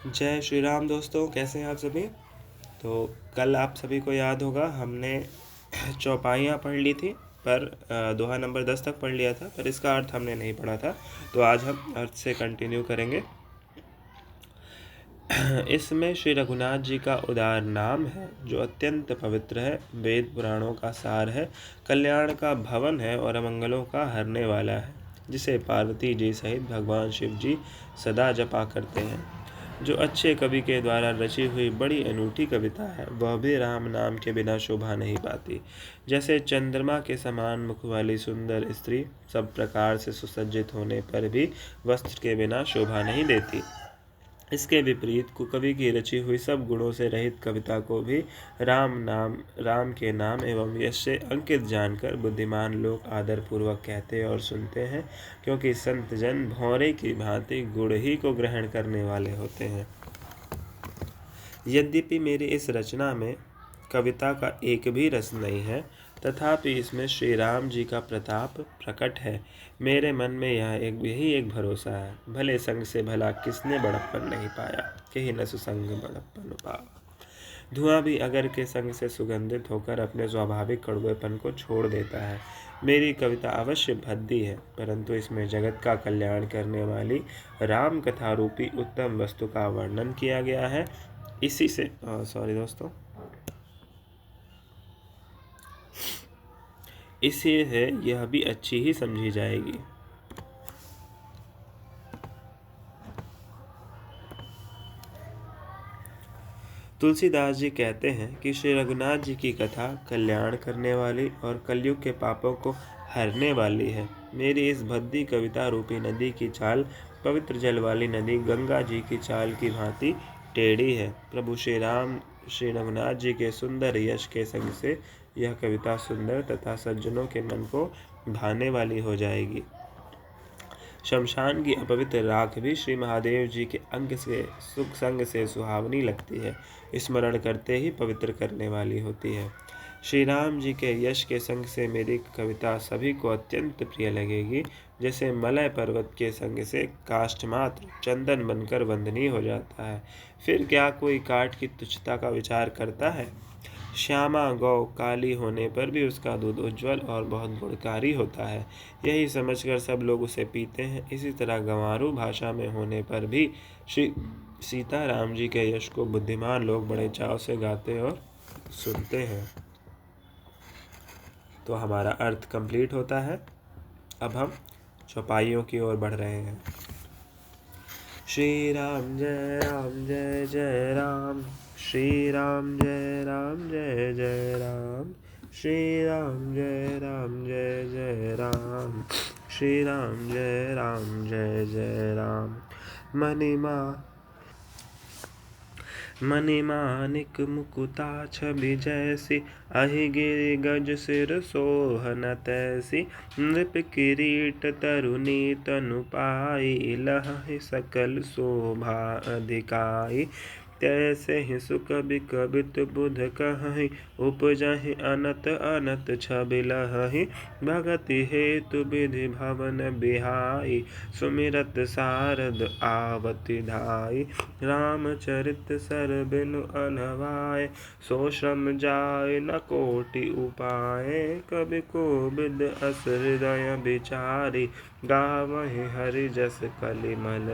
जय श्री राम दोस्तों, कैसे हैं आप सभी। तो कल आप सभी को याद होगा हमने चौपाइयाँ पढ़ ली थी, पर दोहा नंबर 10 तक पढ़ लिया था, पर इसका अर्थ हमने नहीं पढ़ा था। तो आज हम अर्थ से कंटिन्यू करेंगे। इसमें श्री रघुनाथ जी का उदार नाम है, जो अत्यंत पवित्र है, वेद पुराणों का सार है, कल्याण का भवन है और अमंगलों का हरने वाला है, जिसे पार्वती जी सहित भगवान शिव जी सदा जपा करते हैं। जो अच्छे कवि के द्वारा रची हुई बड़ी अनूठी कविता है, वह भी राम नाम के बिना शोभा नहीं पाती। जैसे चंद्रमा के समान मुख वाली सुंदर स्त्री सब प्रकार से सुसज्जित होने पर भी वस्त्र के बिना शोभा नहीं देती, इसके विपरीत कुकवि की रची हुई सब गुणों से रहित कविता को भी राम के नाम एवं यश से अंकित जानकर बुद्धिमान लोग आदरपूर्वक कहते और सुनते हैं, क्योंकि संत जन भौरे की भांति गुण ही को ग्रहण करने वाले होते हैं। यद्यपि मेरी इस रचना में कविता का एक भी रस नहीं है, तथापि इसमें श्री राम जी का प्रताप प्रकट है। मेरे मन में यही एक भरोसा है, भले संग से भला किसने बड़प्पन नहीं पाया, कहीं न सुसंग बड़प्पन पावा। धुआं भी अगर के संग से सुगंधित होकर अपने स्वाभाविक कड़वेपन को छोड़ देता है। मेरी कविता अवश्य भद्दी है, परंतु इसमें जगत का कल्याण करने वाली राम कथा रूपी उत्तम वस्तु का वर्णन किया गया है। इसी से सॉरी दोस्तों, इसी से यह भी अच्छी ही समझी जाएगी। तुलसीदास जी कहते हैं कि श्री रघुनाथ जी की कथा कल्याण करने वाली और कलयुग के पापों को हरने वाली है। मेरी इस भद्दी कविता रूपी नदी की चाल पवित्र जल वाली नदी गंगा जी की चाल की भांति टेढ़ी है। प्रभु श्री रघुनाथ जी के सुंदर यश के संग से यह कविता सुंदर तथा सज्जनों के मन को भाने वाली हो जाएगी। शमशान की अपवित्र राख भी श्री महादेव जी के अंग से सुख संग से सुहावनी लगती है, स्मरण करते ही पवित्र करने वाली होती है। श्री राम जी के यश के संग से मेरी कविता सभी को अत्यंत प्रिय लगेगी, जैसे मलय पर्वत के संग से काष्ठमात्र चंदन बनकर वंदनीय हो जाता है। फिर क्या कोई काठ की तुच्छता का विचार करता है। श्यामा गौ काली होने पर भी उसका दूध उज्ज्वल और बहुत गुणकारी होता है, यही समझकर सब लोग उसे पीते हैं। इसी तरह गंवारू भाषा में होने पर भी श्री सीता राम जी के यश को बुद्धिमान लोग बड़े चाव से गाते और सुनते हैं। तो हमारा अर्थ कंप्लीट होता है। अब हम चौपाइयों की ओर बढ़ रहे हैं। श्री राम जय जय राम, श्री राम जय जय राम, श्री राम जय जय राम, श्री राम जय राम। मणिमानिक मुकुता छवि जैसी, अहि गिरि गज सिर सोहन तैसी, नृप किरीट तरुणी तनु पाई, लहहि सकल शोभा अधिकाई। तैसे ही सुकबि कबित बुध कहहि, उपजहि अनत अनत छबि लहहि, भगति हेतु विधि भवन बिहाई, सुमिरत सारद आवति धाई। रामचरित सर बिनु अनवाय, सो श्रम जाय न कोटि उपाय, कबि कोबिद अस हृदय बिचारी, गावहि हरि जस कलिमल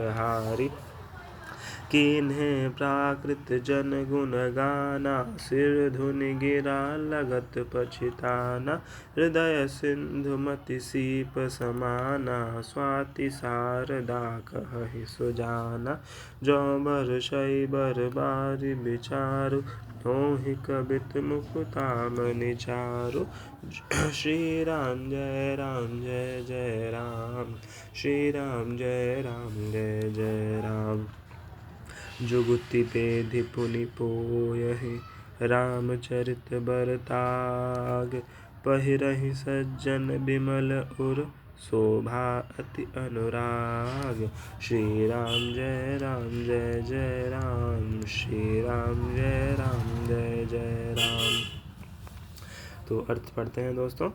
कीन्हे प्राकृत जन गुण गाना, सिर धुनि गिरा लगत पछिताना, हृदय सिंधु मति सीप समाना, स्वाति शारदा कहहि सुजाना। जो बर शई बर बारी विचारु, होहि कबित मुकुता मनि चारु। श्री राम जय जय राम, श्री राम जय जय राम। जुगुति पेधि पुनि पोयहि, रामचरित बरताग, पहिरहि सज्जन बिमल उर, शोभा अति अनुराग। श्री राम जय जय राम, श्री राम जय जय राम। तो अर्थ पढ़ते हैं दोस्तों।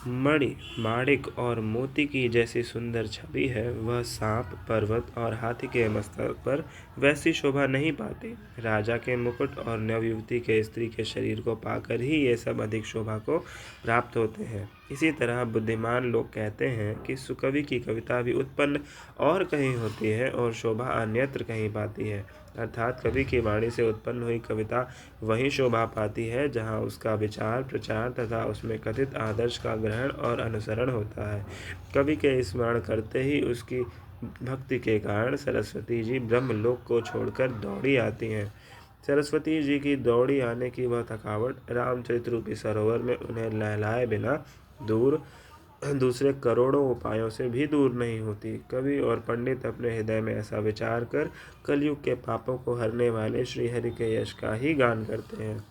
मणि, माणिक और मोती की जैसी सुंदर छवि है, वह सांप, पर्वत और हाथी के मस्तक पर वैसी शोभा नहीं पाती। राजा के मुकुट और नवयुवती के स्त्री के शरीर को पाकर ही ये सब अधिक शोभा को प्राप्त होते हैं। इसी तरह बुद्धिमान लोग कहते हैं कि सुकवि की कविता भी उत्पन्न और कहीं होती है और शोभा अन्यत्र कहीं पाती है। अर्थात कवि की वाणी से उत्पन्न हुई कविता वहीं शोभा पाती है जहाँ उसका विचार, प्रचार तथा उसमें कथित आदर्श का ग्रहण और अनुसरण होता है। कवि के स्मरण करते ही उसकी भक्ति के कारण सरस्वती जी ब्रह्मलोक को छोड़कर दौड़ी आती हैं। सरस्वती जी की दौड़ी आने की वह थकावट रामचरित रूपी सरोवर में उन्हें नहलाए बिना दूसरे करोड़ों उपायों से भी दूर नहीं होती। कवि और पंडित अपने हृदय में ऐसा विचार कर कलयुग के पापों को हरने वाले श्रीहरि के यश का ही गान करते हैं।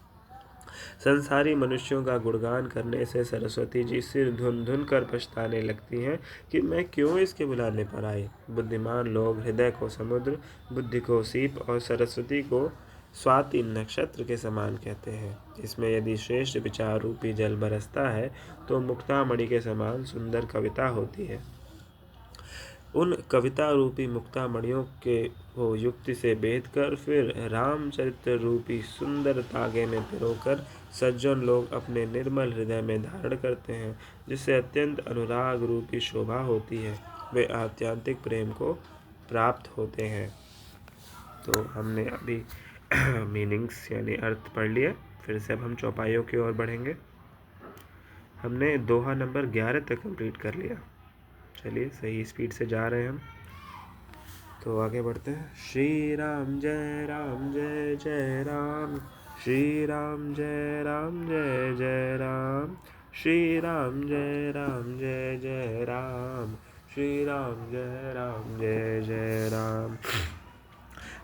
संसारी मनुष्यों का गुणगान करने से सरस्वती जी सिर धुन धुन कर पछताने लगती हैं कि मैं क्यों इसके बुलाने पर आई। बुद्धिमान लोग हृदय को समुद्र, बुद्धि को सीप और सरस्वती को स्वाति नक्षत्र के समान कहते हैं। इसमें यदि श्रेष्ठ विचार रूपी जल बरसता है तो मुक्तामणि के समान सुंदर कविता होती है। उन कविता रूपी मुक्तामणियों को युक्ति से बेध कर फिर रामचरित रूपी सुंदर तागे में पिरोकर सज्जन लोग अपने निर्मल हृदय में धारण करते हैं, जिससे अत्यंत अनुराग रूपी शोभा होती है। वे आत्यांतिक प्रेम को प्राप्त होते हैं। तो हमने अभी मीनिंग्स यानी अर्थ पढ़ लिया। फिर से अब हम चौपाइयों की ओर बढ़ेंगे। हमने दोहा नंबर 11 तक कंप्लीट कर लिया। चलिए सही स्पीड से जा रहे हैं हम, तो आगे बढ़ते हैं। श्री राम जय राम जय जय राम, श्री राम जय राम जय जय राम, श्री राम जय राम जय जय राम, श्री राम जय राम जय जय राम।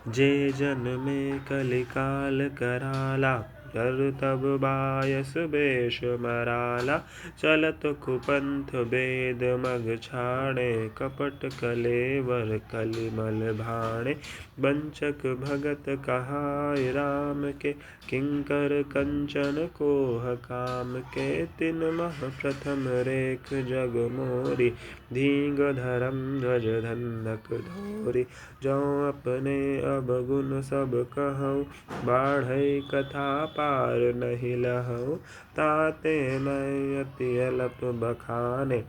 जे जन में कलिकाल कराला, कर तब बायस बेश मराला, चलत कुपंथ बेद मग छाड़े, कपट कलेवर कलिमल भाणे, बंचक भगत कहाय राम के, किंकर कंचन कोह काम के, तिन मह प्रथम रेख जग मोरी, धींग धरम ध्वज धंधक धोरी, जो अपने अब गुण सब कहूँ, बाढ़ई कथा पार नहीं लहूँ, ताते मैं अति अलप बखाने,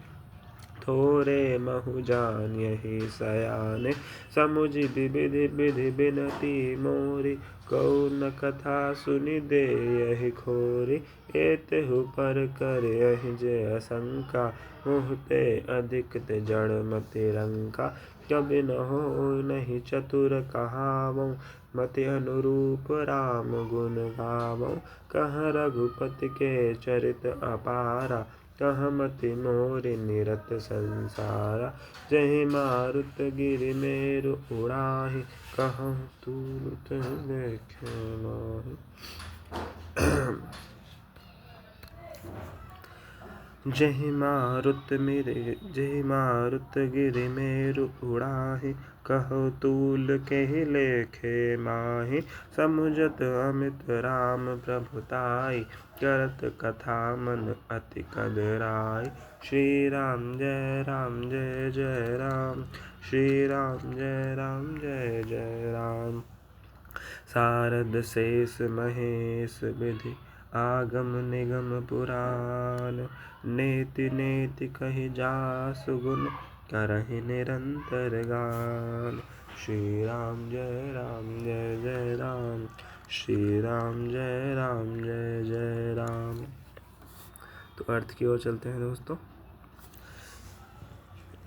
थोरे महु जान यही सयाने, समुझि विधि विधि बिनती मोरी, कौन कथा सुनि दे यही खोरी, एतहु पर कर यही जय असंका, मुहते अधिक ते जड़ मति रंका, कबि न हो नहीं चतुर कहावो, मति अनुरूप राम गुण गावो, कह रघुपति के चरित अपारा, कह मति मोरि निरत संसारा, जहि मारुत गिरि मेरु उड़ाहि, कहूँ तूल देखे नाहि। जहि मारुत गिरि मेरु उड़ाहि, कहो तूल केहि लेखे माहि, समुझत अमित राम प्रभुताई, करत कथा मन अति कदराई, श्री राम जय जय राम, श्री राम जय जय राम। शारद शेष महेश विधि आगम निगम पुराण, नेति नेति कहि जासु गुण, करहि निरंतर गान, श्री राम जय जय राम, श्री राम जय जय राम। तो अर्थ की ओर चलते हैं दोस्तों।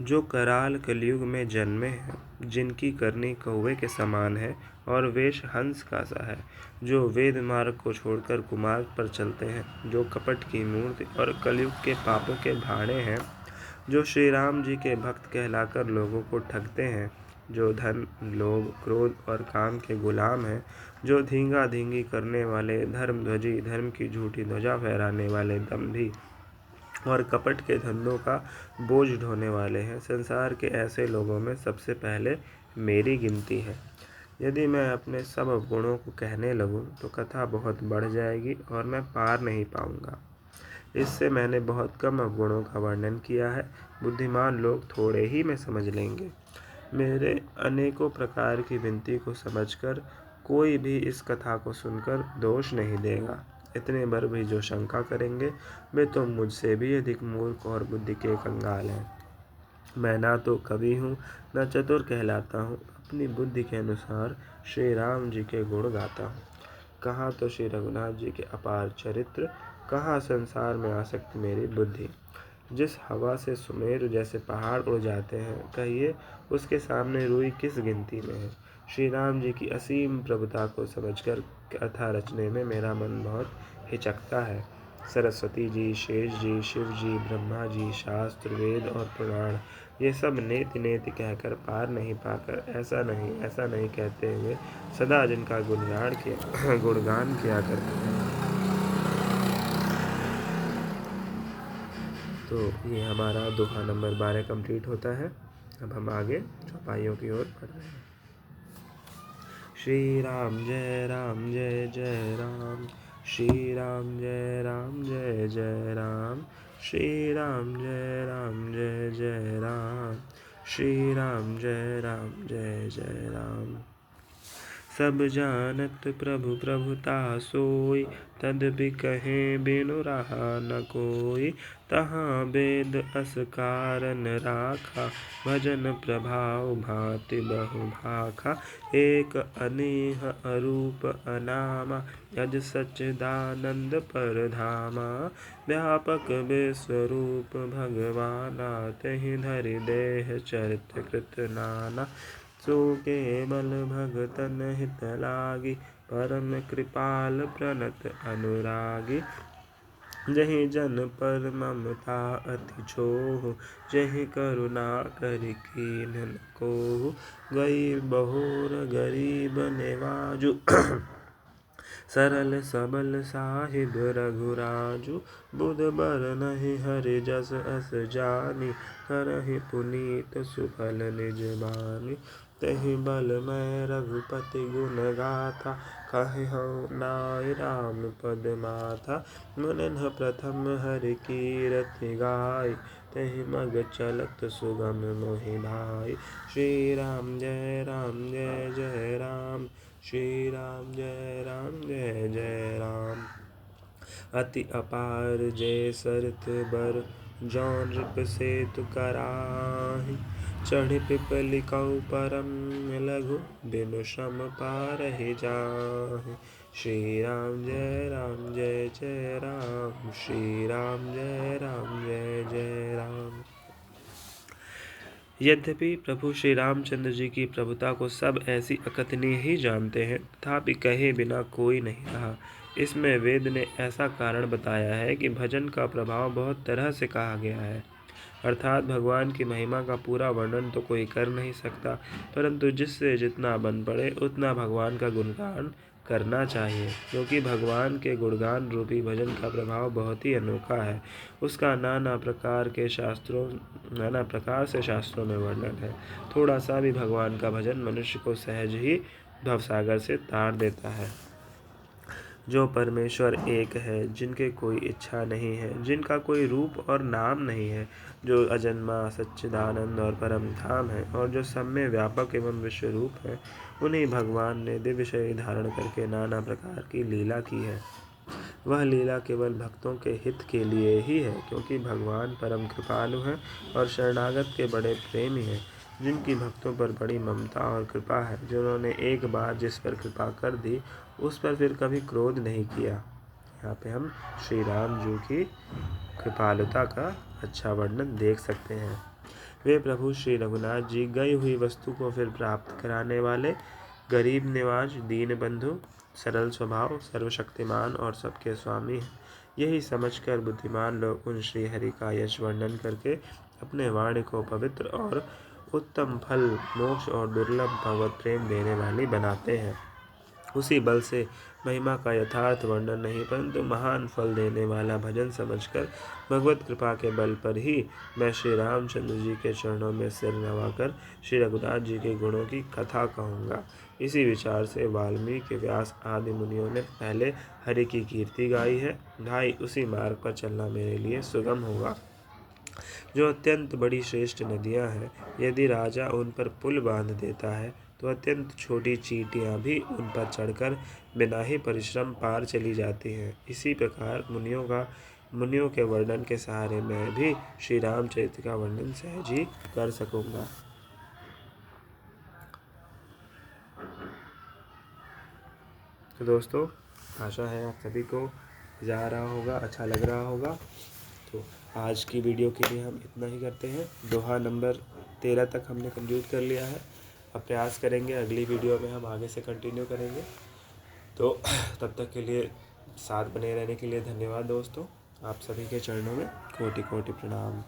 जो कराल कलयुग में जन्मे हैं, जिनकी करनी कौवे के समान है और वेश हंस का सा है, जो वेद मार्ग को छोड़कर कुमार्ग पर चलते हैं, जो कपट की मूर्ति और कलयुग के पापों के भाड़े हैं, जो श्री राम जी के भक्त कहलाकर लोगों को ठगते हैं, जो धन, लोभ, क्रोध और काम के गुलाम हैं, जो धींगा धींगी करने वाले, धर्मध्वजी, धर्म की झूठी ध्वजा फहराने वाले दंभी और कपट के धंधों का बोझ ढोने वाले हैं, संसार के ऐसे लोगों में सबसे पहले मेरी गिनती है। यदि मैं अपने सब गुणों को कहने लगूं तो कथा बहुत बढ़ जाएगी और मैं पार नहीं पाऊंगा। इससे मैंने बहुत कम अवगुणों का वर्णन किया है। बुद्धिमान लोग थोड़े ही में समझ लेंगे। मेरे अनेकों प्रकार की विनती को समझकर कोई भी इस कथा को सुनकर दोष नहीं देगा। इतने पर भी जो शंका करेंगे वे तो मुझसे भी अधिक मूर्ख और बुद्धि के कंगाल हैं। मैं ना तो कवि हूँ न चतुर कहलाता हूँ। अपनी बुद्धि के अनुसार श्री राम जी के गुण गाता हूँ। कहाँ तो श्री रघुनाथ जी के अपार चरित्र, कहाँ संसार में आसक्ति मेरी बुद्धि। जिस हवा से सुमेरु जैसे पहाड़ उड़ जाते हैं, कहिए उसके सामने रुई किस गिनती में है। श्री राम जी की असीम प्रभुता को समझकर कथा रचने में मेरा मन बहुत हिचकता है। सरस्वती जी, शेष जी, शिव जी, ब्रह्मा जी, शास्त्र, वेद और पुराण ये सब नेति नेति कहकर पार नहीं पाकर ऐसा नहीं कहते हुए सदा जिनका गुणगान किया करते हैं। तो ये हमारा दोहा नंबर 12 कंप्लीट होता है। अब हम आगे चौपाइयों की ओर बढ़ रहे हैं। श्री राम जय जय राम, श्री राम जय जय राम, श्री राम जय जय राम, श्री राम जय जय राम। सब जानत प्रभु प्रभुता सोई, तद्भि कहें बिनु रहा न कोई। तहाँ वेद अस कारण राखा, भजन प्रभाव भांति बहु भाखा। एक अनेह अरूप अनामा, यज सच्चिदानंद परधामा। व्यापक विश्वरूप भगवाना, तहि धरि देह चरित कृत नाना। सो केवल भगतन हित लागी, परम कृपाल प्रणत अनुरागी। जहि जन पर ममता अति छोहु, जहि करुणा करि कीन्ह न कोहु। गई बहुर गरीब नेवाजु, सरल सबल साहिब रघुराजु। बुध बर नहीं हरि जस अस जानी, करहि पुनीत सुफल निज बानी। तहि बल मैं रघुपति गुण गाथा, कहहु नाइ राम पद माथा। मुनिन्ह प्रथम हरि कीरति गाय, तहि मग चलत सुगम मोहि भाई। श्री राम जय जय राम, श्री राम जय जय राम। अति अपार जय सरथ बर, जौन रिप सेतु कराहि। चढ़ि पिपलि कऊ परम लघु, बिनु श्रम पारहि जाहि। श्री राम जय जय राम, श्री राम जय जय राम। यद्यपि प्रभु श्री रामचंद्र जी की प्रभुता को सब ऐसी अकथनीय ही जानते हैं, तथापि कहे बिना कोई नहीं रहा। इसमें वेद ने ऐसा कारण बताया है कि भजन का प्रभाव बहुत तरह से कहा गया है। अर्थात भगवान की महिमा का पूरा वर्णन तो कोई कर नहीं सकता, परंतु जिससे जितना बन पड़े उतना भगवान का गुणगान करना चाहिए, क्योंकि भगवान के गुणगान रूपी भजन का प्रभाव बहुत ही अनोखा है। उसका नाना प्रकार से शास्त्रों में वर्णन है। थोड़ा सा भी भगवान का भजन मनुष्य को सहज ही भवसागर से तार देता है। जो परमेश्वर एक है, जिनके कोई इच्छा नहीं है, जिनका कोई रूप और नाम नहीं है, जो अजन्मा सच्चिदानंद और परम धाम है, और जो सब में व्यापक एवं विश्वरूप है, उन्हीं भगवान ने दिव्य शरीर धारण करके नाना प्रकार की लीला की है। वह लीला केवल भक्तों के हित के लिए ही है, क्योंकि भगवान परम कृपालु हैं और शरणागत के बड़े प्रेमी हैं, जिनकी भक्तों पर बड़ी ममता और कृपा है, जिन्होंने एक बार जिस पर कृपा कर दी उस पर फिर कभी क्रोध नहीं किया। यहाँ पे हम श्री राम जी की कृपालुता का अच्छा वर्णन देख सकते हैं। वे प्रभु श्री रघुनाथ जी गई हुई वस्तु को फिर प्राप्त कराने वाले, गरीब निवाज, दीन बंधु, सरल स्वभाव, सर्वशक्तिमान और सबके स्वामी हैं। यही समझकर बुद्धिमान लोग उन श्री हरि का यश वर्णन करके अपने वाणी को पवित्र और उत्तम फल, मोक्ष और दुर्लभ भगवत प्रेम देने वाली बनाते हैं। उसी बल से महिमा का यथार्थ वर्णन नहीं, परंतु महान फल देने वाला भजन समझकर भगवत कृपा के बल पर ही मैं श्री रामचंद्र जी के चरणों में सिर नवाकर श्री रघुनाथ जी के गुणों की कथा कहूँगा। इसी विचार से वाल्मीकि, व्यास आदि मुनियों ने पहले हरि की कीर्ति गाई है। भाई, उसी मार्ग पर चलना मेरे लिए सुगम होगा। जो अत्यंत बड़ी श्रेष्ठ नदियाँ हैं, यदि राजा उन पर पुल बांध देता है तो अत्यंत छोटी चींटियाँ भी उन पर चढ़कर बिना ही परिश्रम पार चली जाती हैं। इसी प्रकार मुनियों के वर्णन के सहारे मैं भी श्री रामचरित्र का वर्णन सहज ही कर सकूँगा। तो दोस्तों, आशा है आप सभी को मज़ा आ रहा होगा, अच्छा लग रहा होगा। तो आज की वीडियो के लिए हम इतना ही करते हैं। दोहा नंबर 13 तक हमने कंप्लीट कर लिया है। अब प्रयास करेंगे अगली वीडियो में हम आगे से कंटिन्यू करेंगे। तो तब तक के लिए साथ बने रहने के लिए धन्यवाद दोस्तों। आप सभी के चरणों में कोटि कोटि प्रणाम।